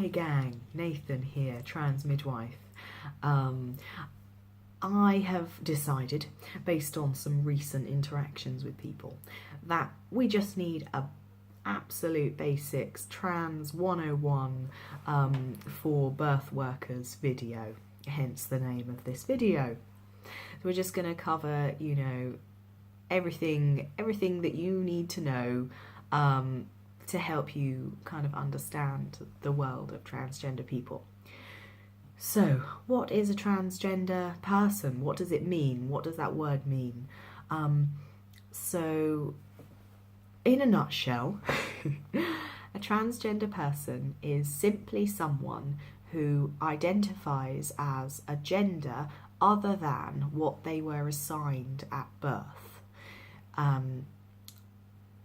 Hey gang, Nathan here, TransMidwife. I have decided, based on some recent interactions with people, that we just need a absolute basics Trans 101 for birth workers video, hence the name of this video. So we're just going to cover, everything that you need to know to help you kind of understand the world of transgender people. So, what is a transgender person? What does it mean? What does that word mean? So, in a nutshell, a transgender person is simply someone who identifies as a gender other than what they were assigned at birth.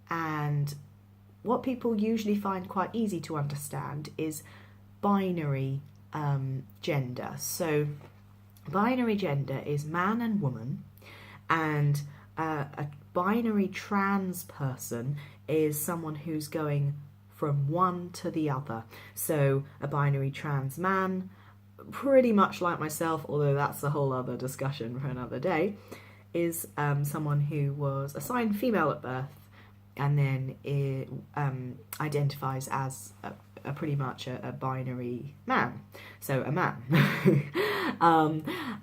And what people usually find quite easy to understand is binary gender. So binary gender is man and woman, and a binary trans person is someone who's going from one to the other. So a binary trans man, pretty much like myself, although that's a whole other discussion for another day, is someone who was assigned female at birth and then it identifies as pretty much a binary man, so a man.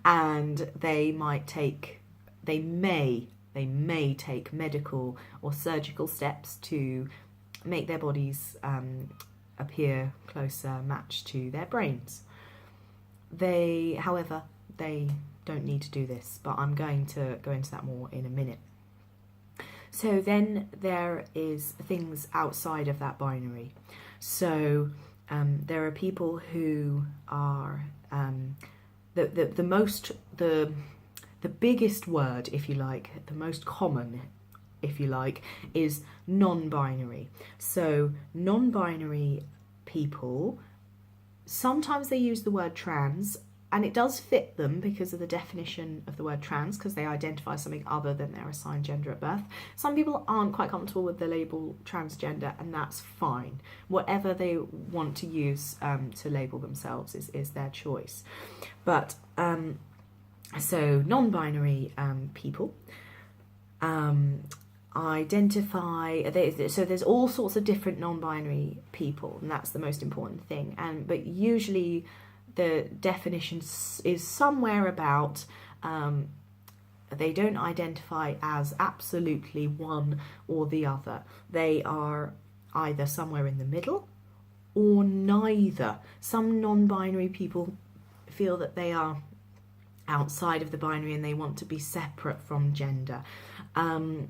And they may take medical or surgical steps to make their bodies appear closer matched to their brains. However, they don't need to do this, but I'm going to go into that more in a minute. So then there is things outside of that binary. So there are people who are the biggest word, if you like, the most common, if you like, is non-binary. So non-binary people, sometimes they use the word trans, and it does fit them because of the definition of the word trans, because they identify something other than their assigned gender at birth. Some people aren't quite comfortable with the label transgender, and that's fine. Whatever they want to use to label themselves is their choice. But so non-binary people identify, so there's all sorts of different non-binary people, and that's the most important thing. But usually the definition is somewhere about they don't identify as absolutely one or the other. They are either somewhere in the middle or neither. Some non-binary people feel that they are outside of the binary and they want to be separate from gender. And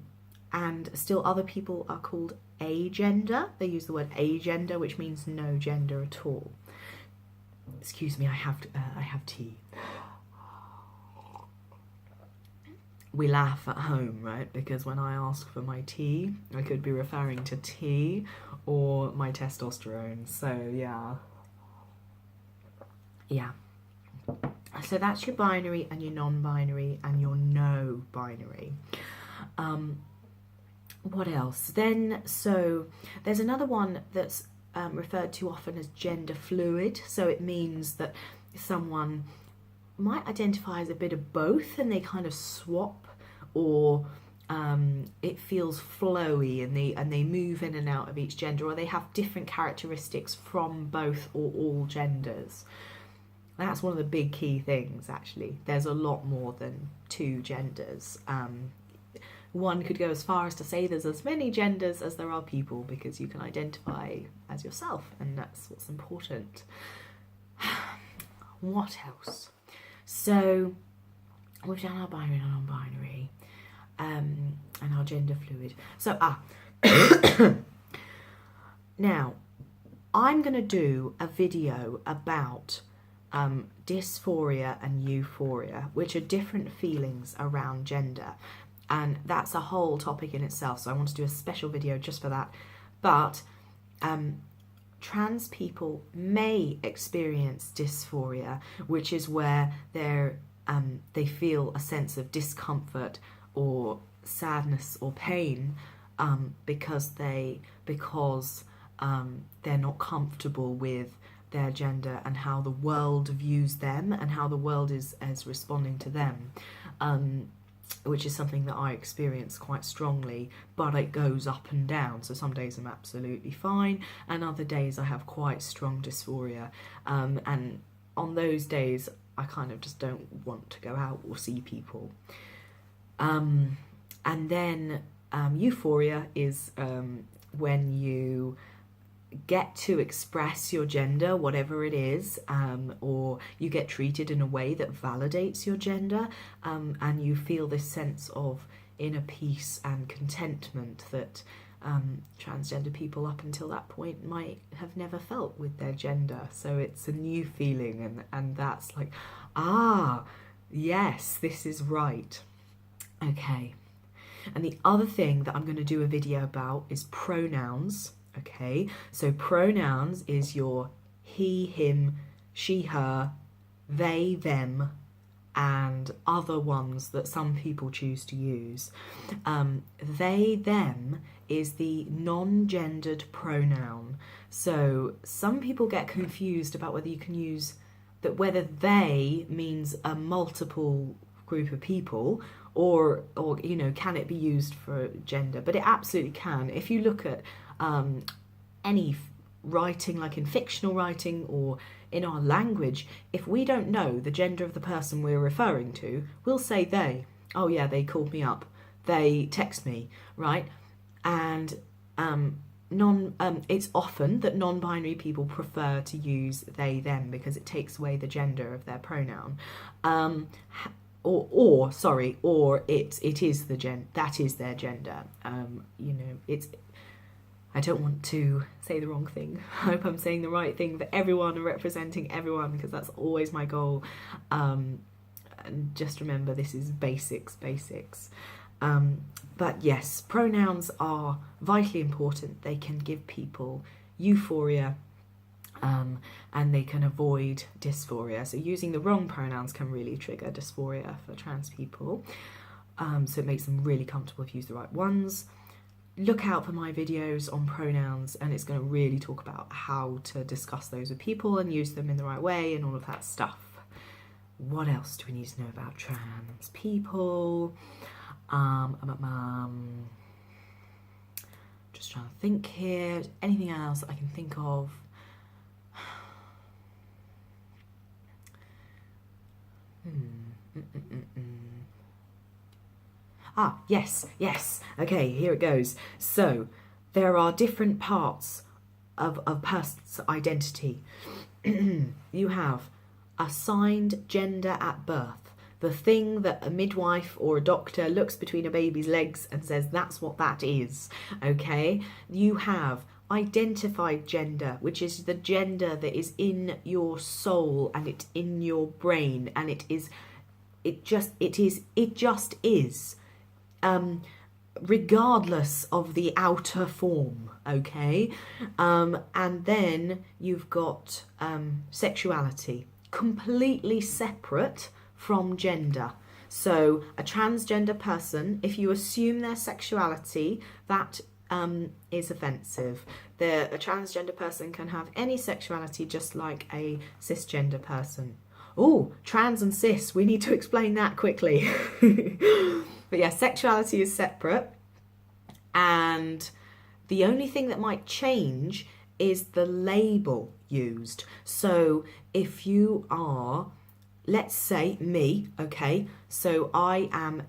still other people are called agender. They use the word agender, which means no gender at all. Excuse me, I have tea. We laugh at home, right? Because when I ask for my tea, I could be referring to tea or my testosterone. So yeah. So that's your binary and your non-binary and your no binary. What else? Then, so there's another one that's referred to often as gender fluid. So it means that someone might identify as a bit of both and they kind of swap, or it feels flowy and they move in and out of each gender, or they have different characteristics from both or all genders. That's one of the big key things, actually. There's a lot more than two genders. One could go as far as to say there's as many genders as there are people, because you can identify as yourself, and that's what's important. What else? So we've done our binary and non-binary, and our gender fluid. So now I'm going to do a video about dysphoria and euphoria, which are different feelings around gender. And that's a whole topic in itself, so I want to do a special video just for that. But trans people may experience dysphoria, which is where they feel a sense of discomfort or sadness or pain because they're not comfortable with their gender and how the world views them and how the world is responding to them, which is something that I experience quite strongly, but it goes up and down. So some days I'm absolutely fine, and other days I have quite strong dysphoria, and on those days I kind of just don't want to go out or see people. And then euphoria is when you get to express your gender, whatever it is, or you get treated in a way that validates your gender, and you feel this sense of inner peace and contentment that transgender people up until that point might have never felt with their gender. So it's a new feeling, and that's like, yes, this is right. Okay. And the other thing that I'm going to do a video about is pronouns. Okay, so pronouns is your he, him, she, her, they, them, and other ones that some people choose to use. They, them is the non-gendered pronoun. So some people get confused about whether you can use that, whether they means a multiple group of people, or you know, can it be used for gender? But it absolutely can. If you look at any writing, like in fictional writing or in our language, if we don't know the gender of the person we're referring to, we'll say they. Oh yeah, they called me up. They text me, right? And it's often that non-binary people prefer to use they, them, because it takes away the gender of their pronoun. Or it is that is their gender. You know, I don't want to say the wrong thing. I hope I'm saying the right thing for everyone and representing everyone, because that's always my goal. And just remember, this is basics. But yes, pronouns are vitally important. They can give people euphoria, and they can avoid dysphoria. So using the wrong pronouns can really trigger dysphoria for trans people. So it makes them really comfortable if you use the right ones. Look out for my videos on pronouns, and it's going to really talk about how to discuss those with people and use them in the right way and all of that stuff. What else do we need to know about trans people? Just trying to think here. Anything else I can think of? Yes. Okay, here it goes. So, there are different parts of a person's identity. You have assigned gender at birth, the thing that a midwife or a doctor looks between a baby's legs and says that's what that is, okay? You have identified gender, which is the gender that is in your soul and it's in your brain, and it just is. Regardless of the outer form, okay? And then you've got sexuality, completely separate from gender. So a transgender person, if you assume their sexuality, that is offensive. A transgender person can have any sexuality just like a cisgender person. Oh, trans and cis, we need to explain that quickly. But yeah, sexuality is separate, and the only thing that might change is the label used. So if you are, let's say me, okay, so I'm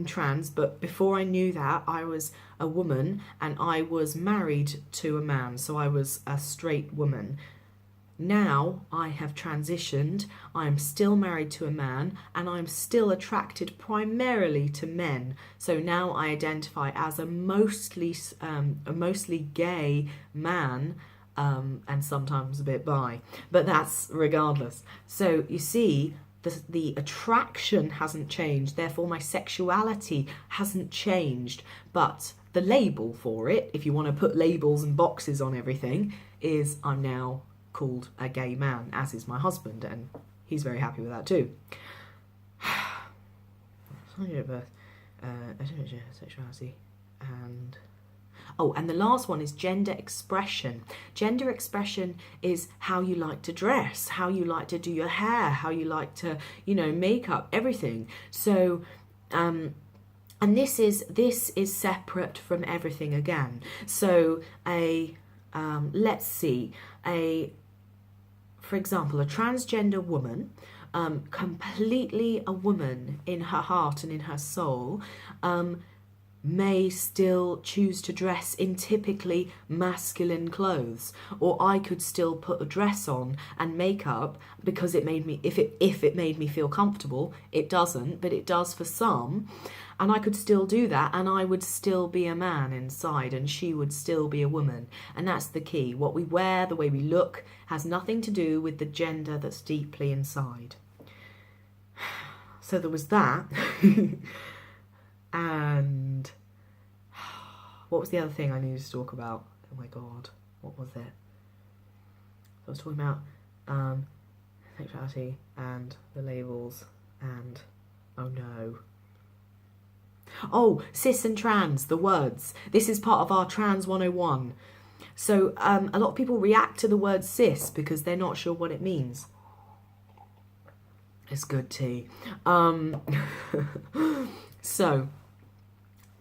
trans, but before I knew that, I was a woman and I was married to a man, so I was a straight woman. Now I have transitioned, I'm still married to a man, and I'm still attracted primarily to men. So now I identify as a mostly gay man, and sometimes a bit bi, but that's regardless. So you see, the attraction hasn't changed, therefore my sexuality hasn't changed, but the label for it, if you want to put labels and boxes on everything, is I'm now called a gay man, as is my husband, and he's very happy with that too. Sexuality, and Oh, and the last one is gender expression. Gender expression is how you like to dress, how you like to do your hair, how you like to, makeup, everything. So, and this is separate from everything again. So let's see, for example, a transgender woman, completely a woman in her heart and in her soul, may still choose to dress in typically masculine clothes, or I could still put a dress on and makeup because it made me, if it made me feel comfortable. It doesn't, but it does for some, and I could still do that, and I would still be a man inside, and she would still be a woman. And that's the key. What we wear, the way we look, has nothing to do with the gender that's deeply inside. So there was that. And what was the other thing I needed to talk about? Oh my God, what was it? I was talking about sexuality and the labels and, oh no. Oh, cis and trans, the words. This is part of our Trans 101. So a lot of people react to the word cis because they're not sure what it means. It's good tea. So,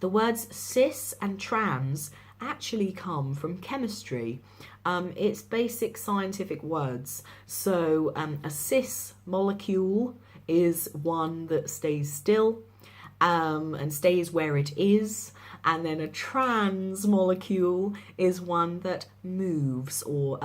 the words cis and trans actually come from chemistry. It's basic scientific words. So, a cis molecule is one that stays still and stays where it is. And then a trans molecule is one that moves or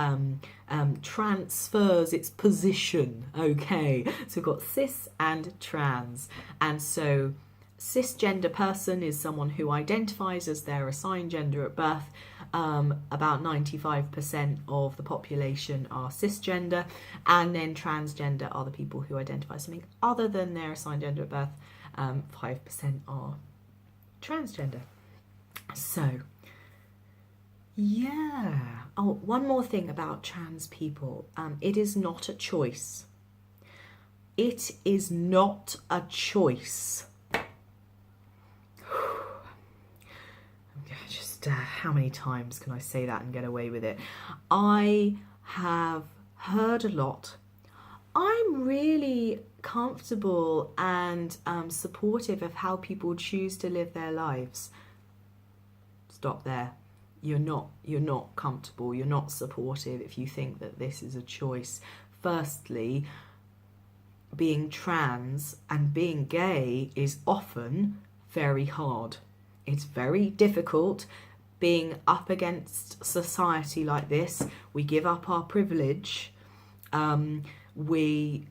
transfers its position. Okay, so we've got cis and trans. And so cisgender person is someone who identifies as their assigned gender at birth. About 95% of the population are cisgender. And then transgender are the people who identify something other than their assigned gender at birth. 5% are transgender. So, yeah. Oh, one more thing about trans people. It is not a choice. It is not a choice. Just how many times can I say that and get away with it? I have heard a lot. I'm really comfortable and supportive of how people choose to live their lives. Stop there. You're not comfortable, you're not supportive if you think that this is a choice. Firstly, being trans and being gay is often very hard. It's very difficult being up against society like this. We give up our privilege. We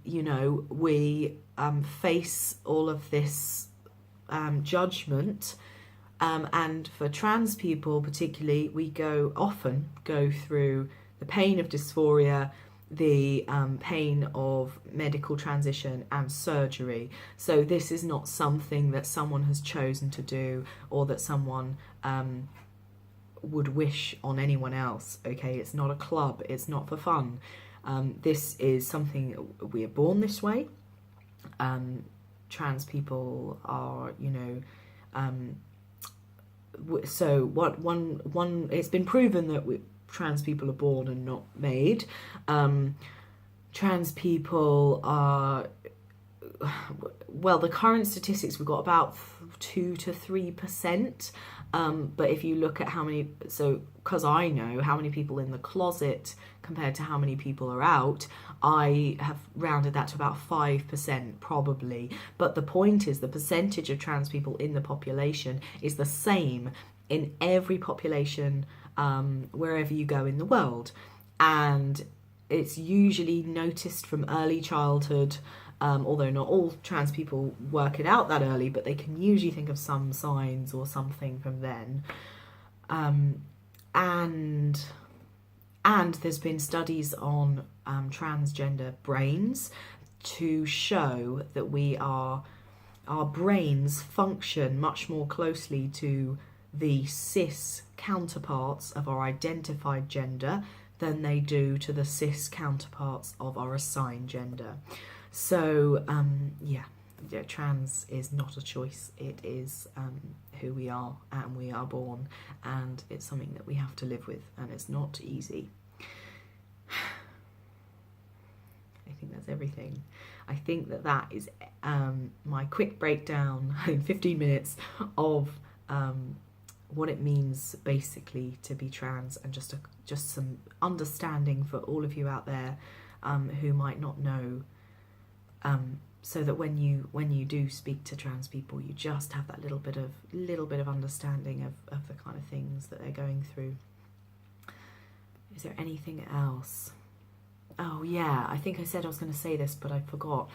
face all of this judgment. And for trans people particularly, we often go through the pain of dysphoria, the pain of medical transition and surgery. So this is not something that someone has chosen to do or that someone would wish on anyone else. Okay, it's not a club, it's not for fun. This is something, we are born this way. Trans people are, so one it's been proven that trans people are born and not made. Trans people are, well, the current statistics, we've got about 2 to 3%. But if you look at how many, so because I know how many people in the closet compared to how many people are out, I have rounded that to about 5% probably. But the point is, the percentage of trans people in the population is the same in every population wherever you go in the world. And it's usually noticed from early childhood, although not all trans people work it out that early, but they can usually think of some signs or something from then. And there's been studies on transgender brains to show that our brains function much more closely to the cis counterparts of our identified gender than they do to the cis counterparts of our assigned gender. So, yeah, trans is not a choice. It is who we are, and we are born, and it's something that we have to live with, and it's not easy. I think that's everything. I think that is my quick breakdown in 15 minutes of what it means basically to be trans, and just some understanding for all of you out there who might not know, so that when you do speak to trans people, you just have that little bit of understanding of the kind of things that they're going through. Is there anything else? Oh yeah, I think I said I was going to say this, but I forgot.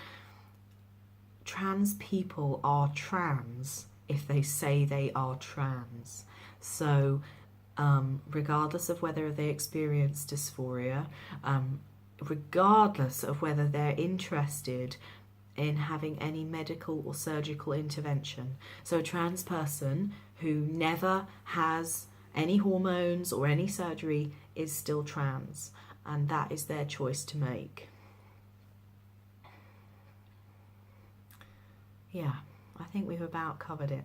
Trans people are trans if they say they are trans. So regardless of whether they experience dysphoria, regardless of whether they're interested in having any medical or surgical intervention. So a trans person who never has any hormones or any surgery is still trans, and that is their choice to make. Yeah, I think we've about covered it.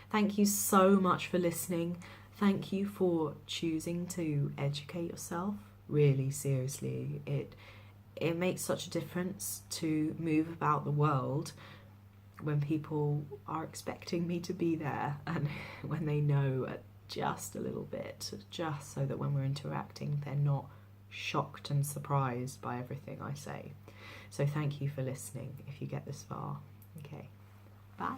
Thank you so much for listening. Thank you for choosing to educate yourself. Really, seriously, it makes such a difference to move about the world when people are expecting me to be there, and when they know just a little bit, just so that when we're interacting, they're not shocked and surprised by everything I say. So thank you for listening if you get this far. Okay, bye.